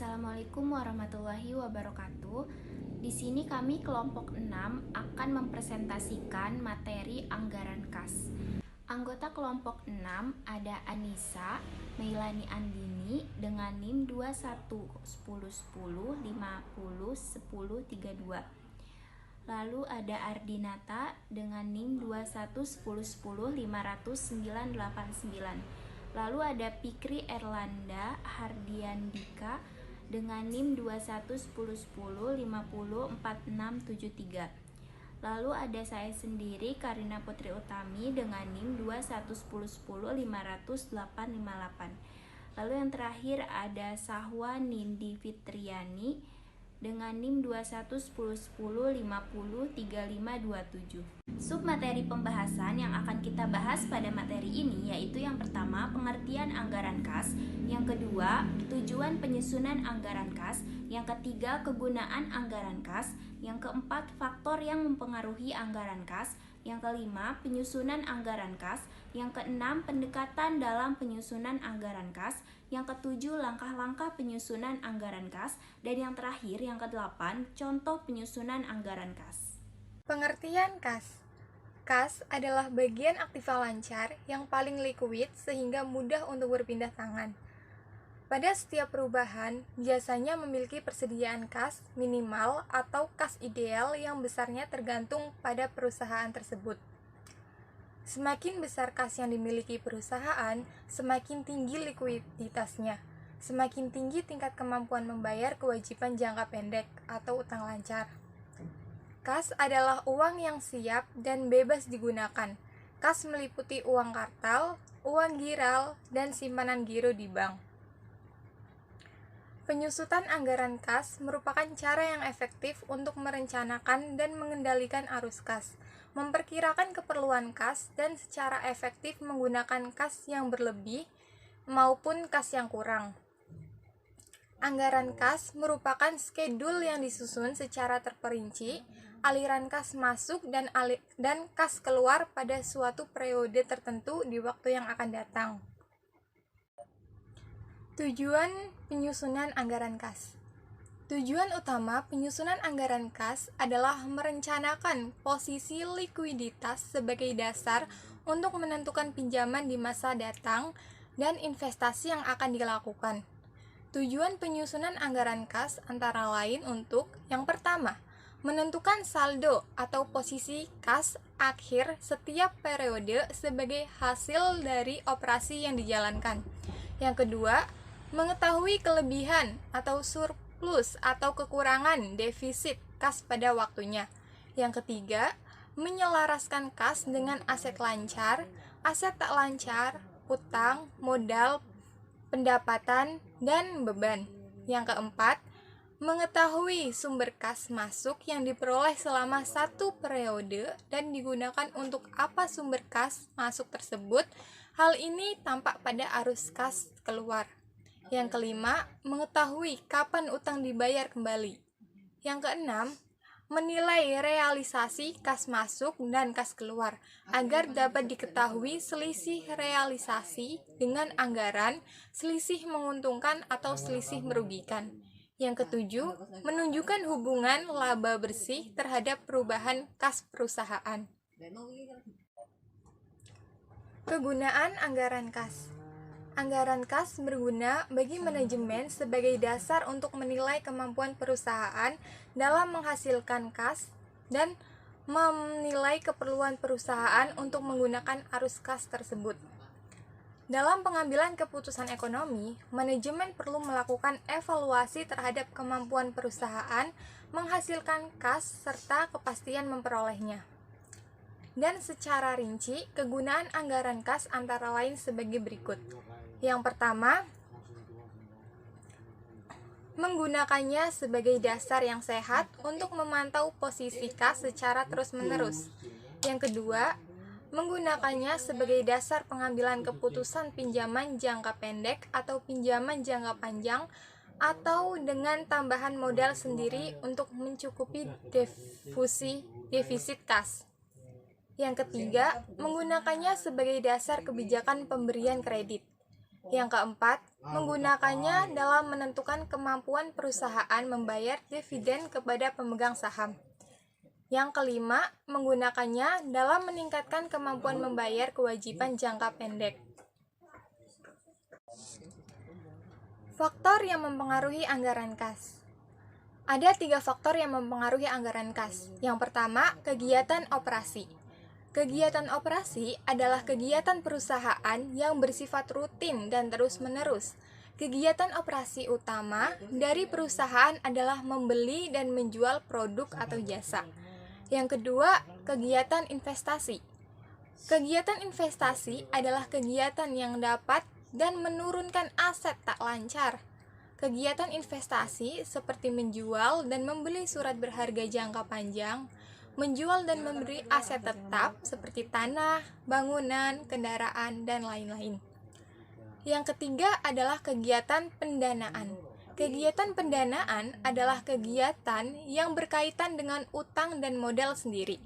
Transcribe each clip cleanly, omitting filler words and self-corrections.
Assalamualaikum warahmatullahi wabarakatuh. Di sini kami kelompok 6 akan mempresentasikan materi anggaran kas. Anggota kelompok 6 ada Anissa, Meilani Andini dengan NIM 211010501032. Lalu ada Ardinata dengan NIM 211010500989. Lalu ada Fikri Erlanda Hardiandika dengan NIM 211010504673. Lalu ada saya sendiri Karina Putri Utami dengan NIM 211010500858. Lalu yang terakhir ada Sahwa Nindi Fitriani dengan NIM 211010503527. Submateri pembahasan yang akan kita bahas pada materi ini yaitu yang pertama, pengertian anggaran kas, yang kedua, tujuan penyusunan anggaran kas, yang ketiga, kegunaan anggaran kas, yang keempat, faktor yang mempengaruhi anggaran kas, yang kelima, penyusunan anggaran kas, yang keenam, pendekatan dalam penyusunan anggaran kas, yang ketujuh, langkah-langkah penyusunan anggaran kas, dan yang terakhir, yang kedelapan, contoh penyusunan anggaran kas. Pengertian kas. Kas adalah bagian aktiva lancar yang paling likuid sehingga mudah untuk berpindah tangan. Pada setiap perubahan, biasanya memiliki persediaan kas minimal atau kas ideal yang besarnya tergantung pada perusahaan tersebut. Semakin besar kas yang dimiliki perusahaan, semakin tinggi likuiditasnya, semakin tinggi tingkat kemampuan membayar kewajiban jangka pendek atau utang lancar. Kas adalah uang yang siap dan bebas digunakan. Kas meliputi uang kartal, uang giral, dan simpanan giro di bank. Penyusutan anggaran kas merupakan cara yang efektif untuk merencanakan dan mengendalikan arus kas, memperkirakan keperluan kas, dan secara efektif menggunakan kas yang berlebih maupun kas yang kurang. Anggaran kas merupakan skedul yang disusun secara terperinci, aliran kas masuk dan kas keluar pada suatu periode tertentu di waktu yang akan datang. Tujuan penyusunan anggaran kas. Tujuan utama penyusunan anggaran kas adalah merencanakan posisi likuiditas sebagai dasar untuk menentukan pinjaman di masa datang dan investasi yang akan dilakukan. Tujuan penyusunan anggaran kas antara lain untuk yang pertama, menentukan saldo atau posisi kas akhir setiap periode sebagai hasil dari operasi yang dijalankan. Yang kedua, mengetahui kelebihan atau surplus atau kekurangan defisit kas pada waktunya. Yang ketiga, menyelaraskan kas dengan aset lancar, aset tak lancar, utang, modal, pendapatan, dan beban. Yang keempat, mengetahui sumber kas masuk yang diperoleh selama satu periode dan digunakan untuk apa sumber kas masuk tersebut. Hal ini tampak pada arus kas keluar. Yang kelima, mengetahui kapan utang dibayar kembali. Yang keenam, menilai realisasi kas masuk dan kas keluar agar dapat diketahui selisih realisasi dengan anggaran, selisih menguntungkan atau selisih merugikan. Yang ketujuh, menunjukkan hubungan laba bersih terhadap perubahan kas perusahaan. Kegunaan anggaran kas. Anggaran kas berguna bagi manajemen sebagai dasar untuk menilai kemampuan perusahaan dalam menghasilkan kas dan menilai keperluan perusahaan untuk menggunakan arus kas tersebut. Dalam pengambilan keputusan ekonomi, manajemen perlu melakukan evaluasi terhadap kemampuan perusahaan menghasilkan kas serta kepastian memperolehnya. Dan secara rinci, kegunaan anggaran kas antara lain sebagai berikut. Yang pertama, menggunakannya sebagai dasar yang sehat untuk memantau posisi kas secara terus-menerus. Yang kedua, menggunakannya sebagai dasar pengambilan keputusan pinjaman jangka pendek atau pinjaman jangka panjang atau dengan tambahan modal sendiri untuk mencukupi defisit kas. Yang ketiga, menggunakannya sebagai dasar kebijakan pemberian kredit. Yang keempat, menggunakannya dalam menentukan kemampuan perusahaan membayar dividen kepada pemegang saham. Yang kelima, menggunakannya dalam meningkatkan kemampuan membayar kewajiban jangka pendek. Faktor yang mempengaruhi anggaran kas. Ada 3 faktor yang mempengaruhi anggaran kas. Yang pertama, kegiatan operasi. Kegiatan operasi adalah kegiatan perusahaan yang bersifat rutin dan terus-menerus. Kegiatan operasi utama dari perusahaan adalah membeli dan menjual produk atau jasa. Yang kedua, kegiatan investasi. Kegiatan investasi adalah kegiatan yang dapat dan menurunkan aset tak lancar. Kegiatan investasi seperti menjual dan membeli surat berharga jangka panjang, menjual dan memberi aset tetap seperti tanah, bangunan, kendaraan, dan lain-lain. Yang ketiga adalah kegiatan pendanaan. Kegiatan pendanaan adalah kegiatan yang berkaitan dengan utang dan modal sendiri.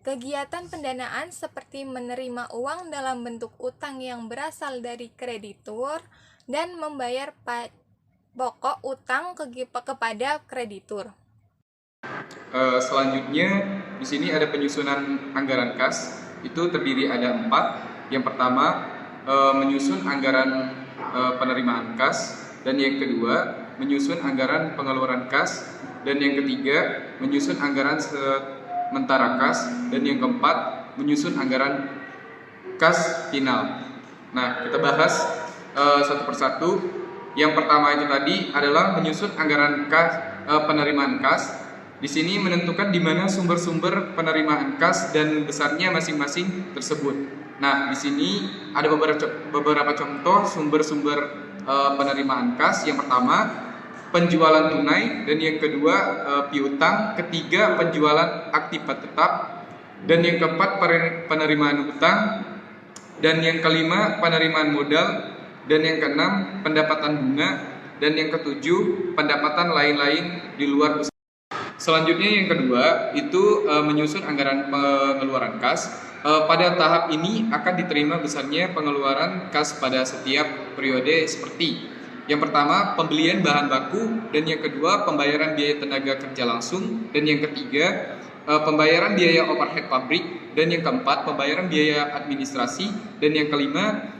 Kegiatan pendanaan seperti menerima uang dalam bentuk utang yang berasal dari kreditur dan membayar pokok utang kepada kreditur. Selanjutnya di sini ada penyusunan anggaran kas. Itu terdiri ada 4. Yang pertama menyusun anggaran penerimaan kas, dan yang kedua menyusun anggaran pengeluaran kas, dan yang ketiga menyusun anggaran sementara kas, dan yang keempat menyusun anggaran kas final. Nah, kita bahas satu persatu. Yang pertama itu tadi adalah menyusun anggaran kas, penerimaan kas. Di sini menentukan di mana sumber-sumber penerimaan kas dan besarnya masing-masing tersebut. Nah, di sini ada beberapa contoh sumber-sumber penerimaan kas. Yang pertama, penjualan tunai, dan yang kedua piutang, ketiga penjualan aktiva tetap, dan yang keempat penerimaan hutang, dan yang kelima penerimaan modal, dan yang keenam pendapatan bunga, dan yang ketujuh pendapatan lain-lain di luar usaha. Selanjutnya yang kedua itu menyusun anggaran pengeluaran kas. Pada tahap ini akan diterima besarnya pengeluaran kas pada setiap periode seperti yang pertama pembelian bahan baku, dan yang kedua pembayaran biaya tenaga kerja langsung, dan yang ketiga pembayaran biaya overhead pabrik, dan yang keempat pembayaran biaya administrasi, dan yang kelima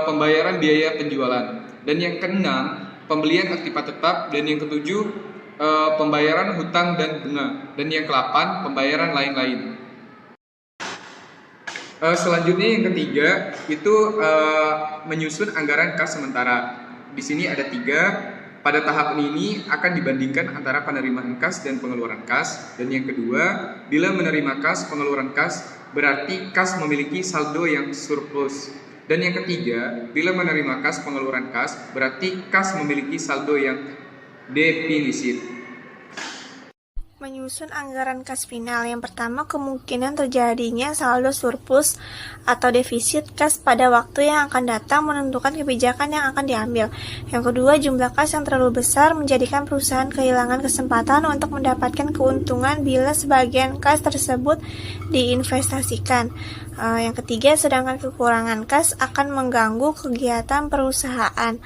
pembayaran biaya penjualan, dan yang keenam pembelian aktiva tetap, dan yang ketujuh pembayaran hutang dan bunga, dan yang ke-8 pembayaran lain-lain. Selanjutnya yang ketiga itu menyusun anggaran kas sementara. Di sini ada 3. Pada tahap ini akan dibandingkan antara penerimaan kas dan pengeluaran kas, dan yang kedua, bila menerima kas pengeluaran kas berarti kas memiliki saldo yang surplus. Dan yang ketiga, bila menerima kas pengeluaran kas berarti kas memiliki saldo yang defisit. Menyusun anggaran kas final. Yang pertama, kemungkinan terjadinya saldo surplus atau defisit kas pada waktu yang akan datang menentukan kebijakan yang akan diambil. Yang kedua, jumlah kas yang terlalu besar menjadikan perusahaan kehilangan kesempatan untuk mendapatkan keuntungan bila sebagian kas tersebut diinvestasikan. Yang ketiga, sedangkan kekurangan kas akan mengganggu kegiatan perusahaan.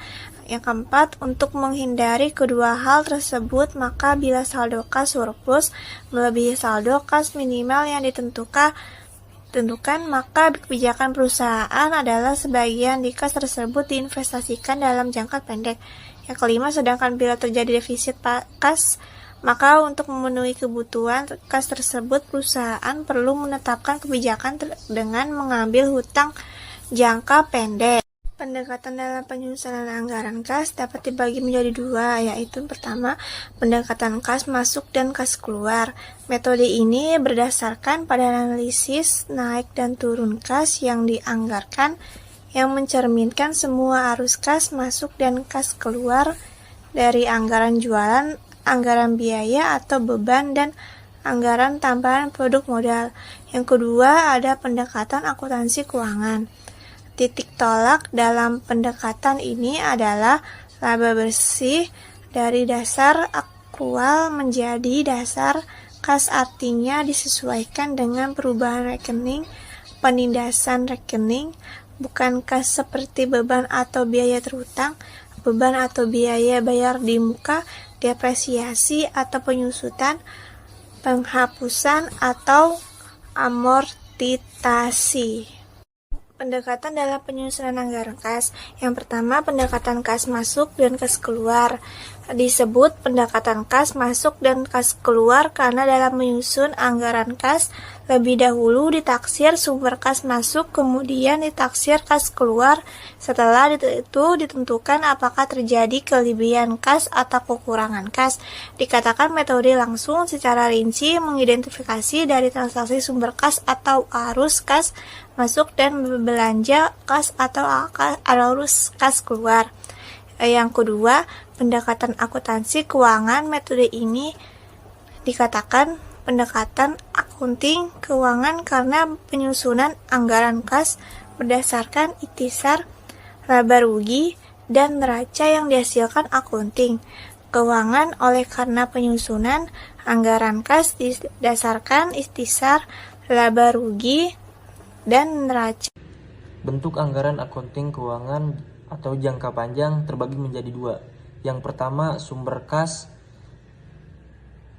Yang keempat, untuk menghindari kedua hal tersebut, maka bila saldo kas surplus melebihi saldo kas minimal yang ditentukan, maka kebijakan perusahaan adalah sebagian di kas tersebut diinvestasikan dalam jangka pendek. Yang kelima, sedangkan bila terjadi defisit kas, maka untuk memenuhi kebutuhan kas tersebut, perusahaan perlu menetapkan kebijakan dengan mengambil hutang jangka pendek. Pendekatan dalam penyusunan anggaran kas dapat dibagi menjadi 2, yaitu pertama, pendekatan kas masuk dan kas keluar. Metode ini berdasarkan pada analisis naik dan turun kas yang dianggarkan, yang mencerminkan semua arus kas masuk dan kas keluar dari anggaran jualan, anggaran biaya atau beban, dan anggaran tambahan produk modal. Yang kedua, ada pendekatan akuntansi keuangan. Titik tolak dalam pendekatan ini adalah laba bersih dari dasar akrual menjadi dasar kas, artinya disesuaikan dengan perubahan rekening, penindasan rekening, bukan kas seperti beban atau biaya terhutang. beban atau biaya bayar di muka, depresiasi atau penyusutan, penghapusan atau amortisasi. Pendekatan dalam penyusunan anggaran kas. Yang pertama, pendekatan kas masuk dan kas keluar. Disebut pendekatan kas masuk dan kas keluar karena dalam menyusun anggaran kas, lebih dahulu ditaksir sumber kas masuk, kemudian ditaksir kas keluar. Setelah itu ditentukan apakah terjadi kelebihan kas atau kekurangan kas. Dikatakan metode langsung secara rinci mengidentifikasi dari transaksi sumber kas atau arus kas masuk dan belanja kas atau arus kas keluar. Yang kedua, pendekatan akuntansi keuangan. Metode ini dikatakan pendekatan akunting keuangan karena penyusunan anggaran kas berdasarkan ikhtisar laba rugi dan neraca yang dihasilkan akunting keuangan oleh karena penyusunan anggaran kas didasarkan ikhtisar laba rugi dan neraca. Bentuk anggaran akunting keuangan atau jangka panjang terbagi menjadi dua. Yang pertama, sumber kas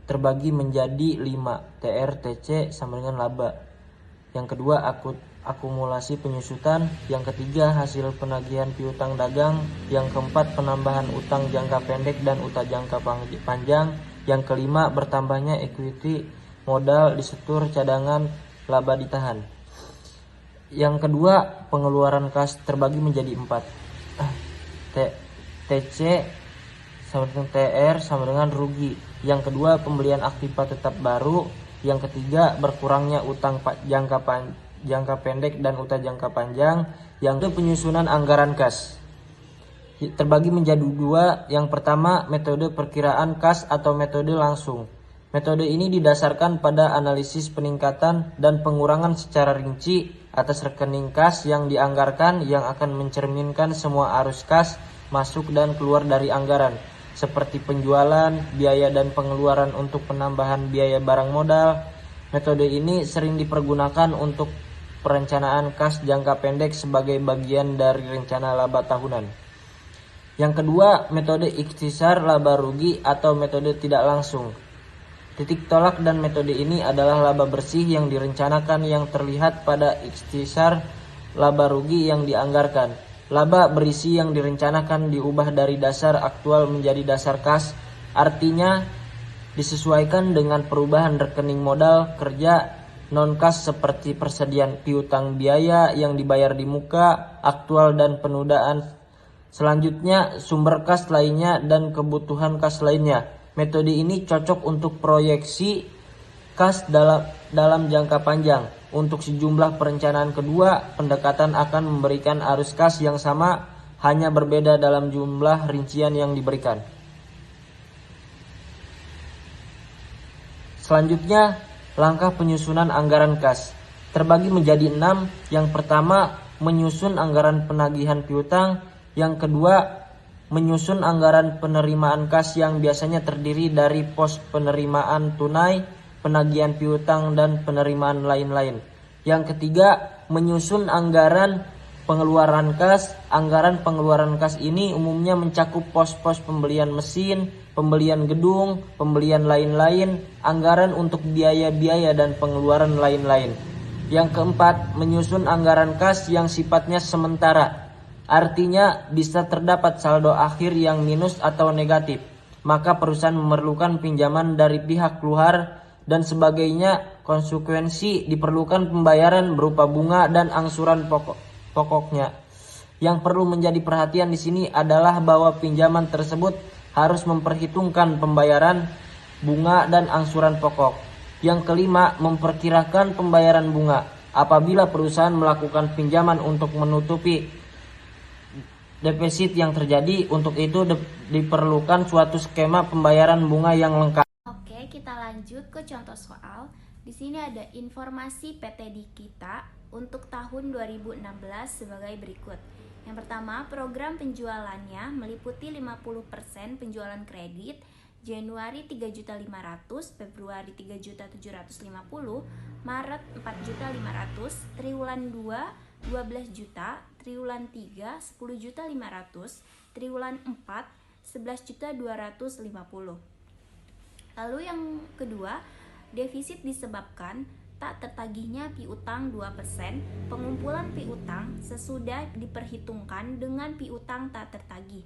terbagi menjadi 5, TR, TC sama dengan laba. Yang kedua, akumulasi penyusutan. Yang ketiga, hasil penagihan piutang dagang. Yang keempat, penambahan utang jangka pendek dan utang jangka panjang. Yang kelima, bertambahnya equity modal disetor cadangan laba ditahan. Yang kedua, pengeluaran kas terbagi menjadi 4. TC sama dengan TR sama dengan rugi. Yang kedua, pembelian aktiva tetap baru. Yang ketiga, berkurangnya utang jangka pendek dan utang jangka panjang. Yang kedua, penyusunan anggaran kas terbagi menjadi dua. Yang pertama, metode perkiraan kas atau metode langsung. Metode ini didasarkan pada analisis peningkatan dan pengurangan secara rinci atas rekening kas yang dianggarkan yang akan mencerminkan semua arus kas masuk dan keluar dari anggaran, seperti penjualan, biaya dan pengeluaran untuk penambahan biaya barang modal. Metode ini sering dipergunakan untuk perencanaan kas jangka pendek sebagai bagian dari rencana laba tahunan. Yang kedua, metode ikhtisar laba rugi atau metode tidak langsung. Titik tolak dan metode ini adalah laba bersih yang direncanakan yang terlihat pada ikhtisar laba rugi yang dianggarkan. Laba berisi yang direncanakan diubah dari dasar aktual menjadi dasar kas, artinya disesuaikan dengan perubahan rekening modal kerja non-kas seperti persediaan piutang biaya yang dibayar di muka, aktual dan penundaan. Selanjutnya, sumber kas lainnya dan kebutuhan kas lainnya. Metode ini cocok untuk proyeksi kas dalam jangka panjang. Untuk sejumlah perencanaan kedua, pendekatan akan memberikan arus kas yang sama, hanya berbeda dalam jumlah rincian yang diberikan. Selanjutnya, langkah penyusunan anggaran kas terbagi menjadi 6. Yang pertama, menyusun anggaran penagihan piutang. Yang kedua, menyusun anggaran penerimaan kas yang biasanya terdiri dari pos penerimaan tunai, penagihan piutang, dan penerimaan lain-lain. Yang ketiga, menyusun anggaran pengeluaran kas. Anggaran pengeluaran kas ini umumnya mencakup pos-pos pembelian mesin, pembelian gedung, pembelian lain-lain, anggaran untuk biaya-biaya dan pengeluaran lain-lain. Yang keempat, menyusun anggaran kas yang sifatnya sementara. Artinya bisa terdapat saldo akhir yang minus atau negatif, maka perusahaan memerlukan pinjaman dari pihak luar dan sebagainya. Konsekuensi diperlukan pembayaran berupa bunga dan angsuran pokoknya. Yang perlu menjadi perhatian di sini adalah bahwa pinjaman tersebut harus memperhitungkan pembayaran bunga dan angsuran pokok. Yang kelima, memperkirakan pembayaran bunga. Apabila perusahaan melakukan pinjaman untuk menutupi defisit yang terjadi, untuk itu diperlukan suatu skema pembayaran bunga yang lengkap. Oke, kita lanjut ke contoh soal. Di sini ada informasi PT Dikita untuk tahun 2016 sebagai berikut. Yang pertama, program penjualannya meliputi 50% penjualan kredit, Januari 3.500.000, Februari 3.750.000, Maret 4.500.000, triwulan 2 12 juta, triwulan 3 10.500.000, triwulan 4 11.250.000. Lalu yang kedua, defisit disebabkan tak tertagihnya piutang 2%, pengumpulan piutang sesudah diperhitungkan dengan piutang tak tertagih.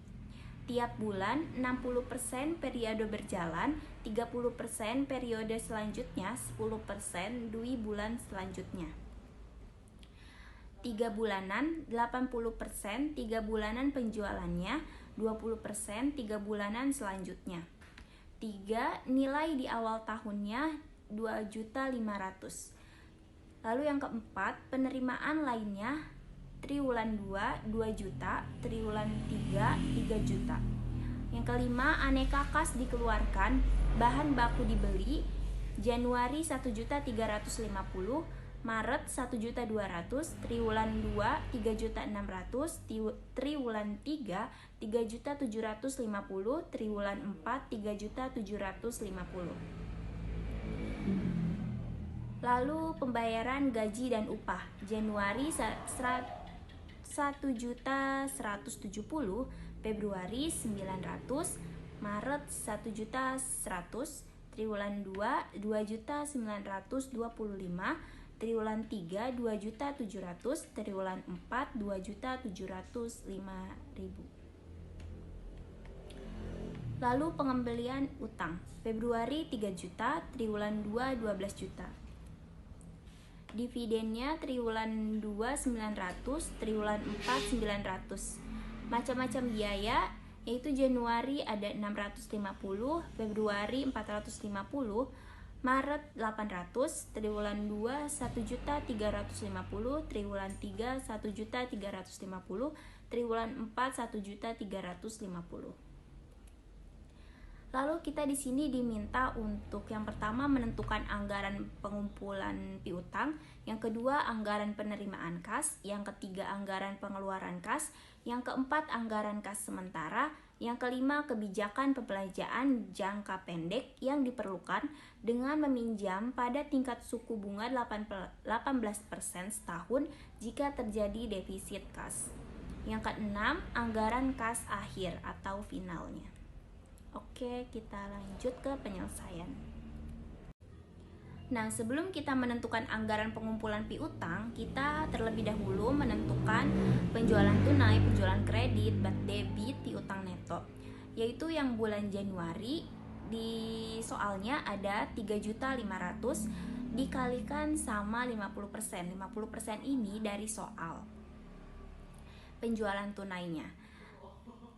Tiap bulan 60% periode berjalan, 30% periode selanjutnya, 10% 2 bulan selanjutnya. 3 bulanan 80%, 3 bulanan penjualannya, 20% 3 bulanan selanjutnya. 3. Nilai di awal tahunnya 2.500.000. Lalu yang keempat, penerimaan lainnya triwulan 2 juta, triwulan 3 juta. Yang kelima, aneka kas dikeluarkan, bahan baku dibeli, Januari 1.350.000, Maret 1.200.000, triwulan 2 3.600.000, triwulan 3 3.750.000, triwulan 4 3.750.000. Lalu pembayaran gaji dan upah, Januari 1.170.000, Februari 900, Maret 1.100.000, triwulan 2 2.925.000, triwulan 3 2.700.000, triwulan 4 2.705.000. Lalu pengembalian utang, Februari 3 juta, triwulan 2 12 juta. Dividennya triwulan 2 900, triwulan 4 900. Macam-macam biaya, yaitu Januari ada 650, Februari 450, Maret 800, triwulan 2 1.350.000, triwulan 3 1.350.000, triwulan 4 1.350.000. Lalu kita di sini diminta untuk yang pertama menentukan anggaran pengumpulan piutang, yang kedua anggaran penerimaan kas, yang ketiga anggaran pengeluaran kas, yang keempat anggaran kas sementara, yang kelima kebijakan pembelanjaan jangka pendek yang diperlukan dengan meminjam pada tingkat suku bunga 18% setahun jika terjadi defisit kas. Yang keenam, anggaran kas akhir atau finalnya. Oke, kita lanjut ke penyelesaian. Nah, sebelum kita menentukan anggaran pengumpulan piutang, kita terlebih dahulu menentukan penjualan tunai, penjualan kredit, bad debit, piutang neto. Yaitu yang bulan Januari di soalnya ada 3.500.000 dikalikan sama 50%. 50% ini dari soal penjualan tunainya.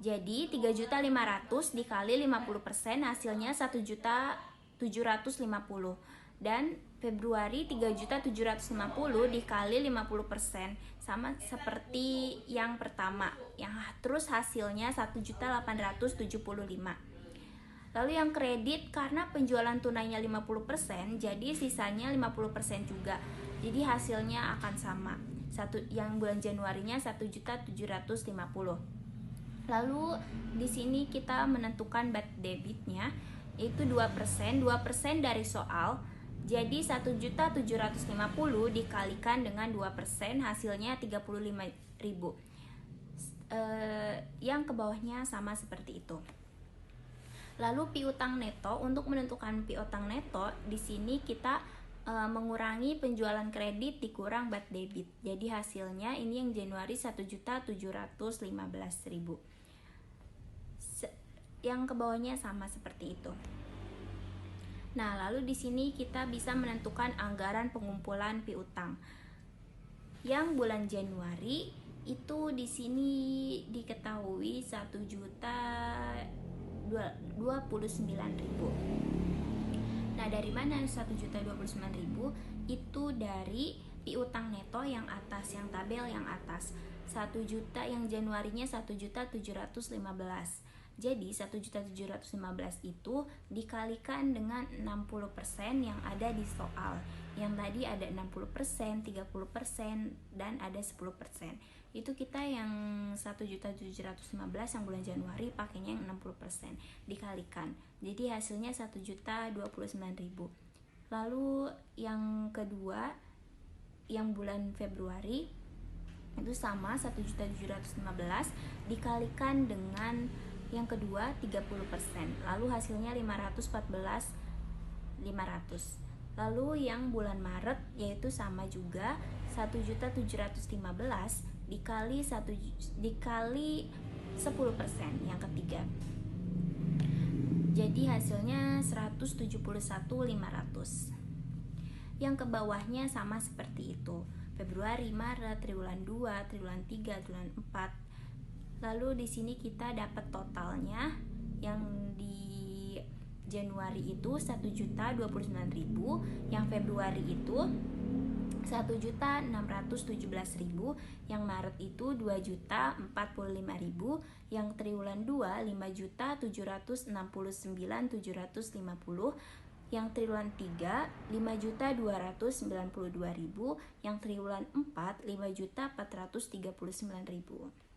Jadi 3.500.000 dikali 50% hasilnya 1.750.000. Dan Februari 3.750.000 dikali 50% sama seperti yang pertama, yang terus hasilnya 1.875. Lalu yang kredit, karena penjualan tunainya 50%, jadi sisanya 50% juga. Jadi hasilnya akan sama. Yang bulan Januarinya 1.750.000. Lalu di sini kita menentukan bad debitnya, yaitu 2%. 2% dari soal, jadi 1.750.000 dikalikan dengan 2%, hasilnya 35.000. Yang ke bawahnya sama seperti itu. Lalu piutang neto, untuk menentukan piutang neto, di sini kita mengurangi penjualan kredit dikurang bad debit. Jadi hasilnya ini yang Januari 1.715.000. Yang ke bawahnya sama seperti itu. Nah, lalu di sini kita bisa menentukan anggaran pengumpulan piutang. Yang bulan Januari itu di sini diketahui 1.029.000. Nah, dari mana 1.029.000? Itu dari piutang neto yang atas, yang tabel yang atas. 1 juta yang Januarinya 1.715. Jadi 1.715 itu dikalikan dengan 60% yang ada di soal. Yang tadi ada 60%, 30%, dan ada 10%. Itu kita yang 1.715 yang bulan Januari pakainya yang 60% dikalikan. Jadi hasilnya 1.029.000. Lalu yang kedua, yang bulan Februari itu sama 1.715 dikalikan dengan yang kedua 30%, lalu hasilnya 514.500. Lalu yang bulan Maret yaitu sama juga 1.715 dikali 10%, yang ketiga. Jadi hasilnya 171.500. Yang ke bawahnya sama seperti itu. Februari, Maret, triwulan 2, triwulan 3, triwulan 4. Lalu di sini kita dapat totalnya. Yang di Januari itu 1.029.000, yang Februari itu 1.617.000, yang Maret itu 2.045.000, yang triwulan 2 5.769.750, yang triwulan 3 5.292.000, yang triwulan 4 5.439.000.